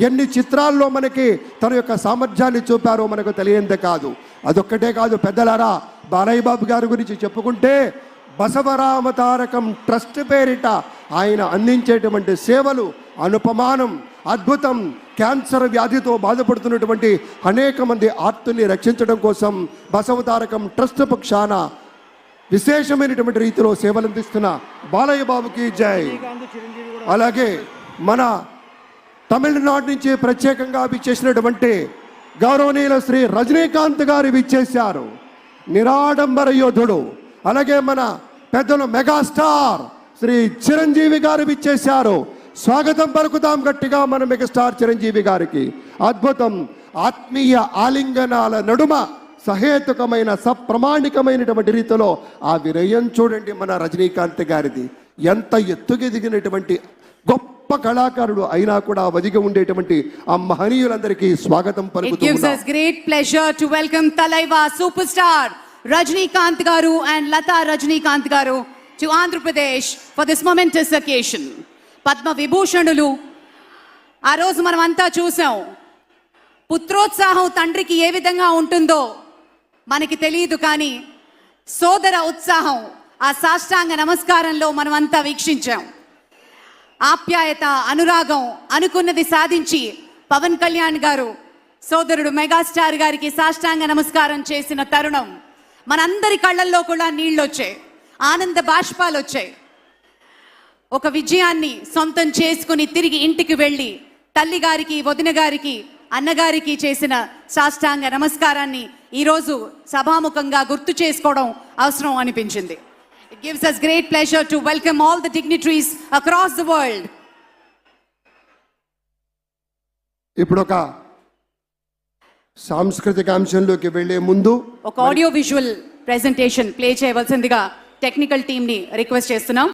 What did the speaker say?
ఎన్ని చిత్రాల్లో మనకి తన యొక్క సామర్థ్యాన్ని చూపారో మనకు తెలియందే కాదు. అదొక్కటే కాదు పెద్దలారా, బాలయ్య బాబు గారి గురించి చెప్పుకుంటే బసవరామతారకం ట్రస్ట్ పేరిట ఆయన అందించేటువంటి సేవలు అనుపమానం, అద్భుతం. క్యాన్సర్ వ్యాధితో బాధపడుతున్నటువంటి అనేక మంది ఆర్తుల్ని రక్షించడం కోసం బసవతారకం ట్రస్ట్ పక్షాన విశేషమైనటువంటి రీతిలో సేవలు అందిస్తున్న బాలయ్య బాబుకి జై. అలాగే మన తమిళనాడు నుంచి ప్రత్యేకంగా విచ్చేసినటువంటి గౌరవనీయుల శ్రీ రజనీకాంత్ గారు విచ్చేశారు, నిరాడంబర యోధుడు. అలాగే మన పెద్దలు మెగాస్టార్ శ్రీ చిరంజీవి గారు విచ్చేశారు. స్వాగతం పలుకుతాం గట్టిగా మన మెగాస్టార్ చిరంజీవి గారికి. అద్భుతం. ఆత్మీయ ఆలింగనాల నడుమ సహేతుకమైన సప్రమాణికమైనటువంటి రీతిలో ఆ వినయం చూడండి మన రజనీకాంత్ గారిది. ఎంత ఎత్తుకెదిగినటువంటి గొప్ప కళాకారుడు అయినా కూడా వదిగి ఉండేటువంటి ఆ మహనీయులందరికీ స్వాగతం పలుకుతున్నాం. It gives us great pleasure to welcome Talaiva superstar Rajinikanth garu and Lata Rajinikanth garu to Andhra Pradesh for this momentous occasion. Padma Vibhushanulu ఆ రోజు మనం అంతా చూసాం. పుత్రోత్సాహం తండ్రికి ఏ విధంగా ఉంటుందో మనకి తెలియదు, కానీ సోదర ఉత్సాహం ఆ సాష్టాంగ నమస్కారంలో మనం అంతా వీక్షించాం. ఆప్యాయత, అనురాగం, అనుకున్నది సాధించి పవన్ కళ్యాణ్ గారు సోదరుడు మెగాస్టార్ గారికి సాష్టాంగ నమస్కారం చేసిన తరుణం మనందరి కళ్ళల్లో కూడా నీళ్ళు వచ్చాయి, ఆనంద బాష్పాలు వచ్చాయి. ఒక విజయాన్ని సొంతం చేసుకుని తిరిగి ఇంటికి వెళ్ళి తల్లి గారికి, వదిన గారికి, అన్నగారికి చేసిన సాష్టాంగ నమస్కారాన్ని ఈరోజు సభాముఖంగా గుర్తు చేసుకోవడం అవసరం అనిపించింది. It gives us great pleasure to welcome all the dignitaries across the world. ఇప్పుడు ఒక సాంస్కృతిక అంశంలోకి వెళ్లే ముందు ఒక ఆడియో విజువల్ ప్రెజెంటేషన్ ప్లే చేయవలసిందిగా టెక్నికల్ టీమ్ ని రిక్వెస్ట్ చేస్తున్నాం.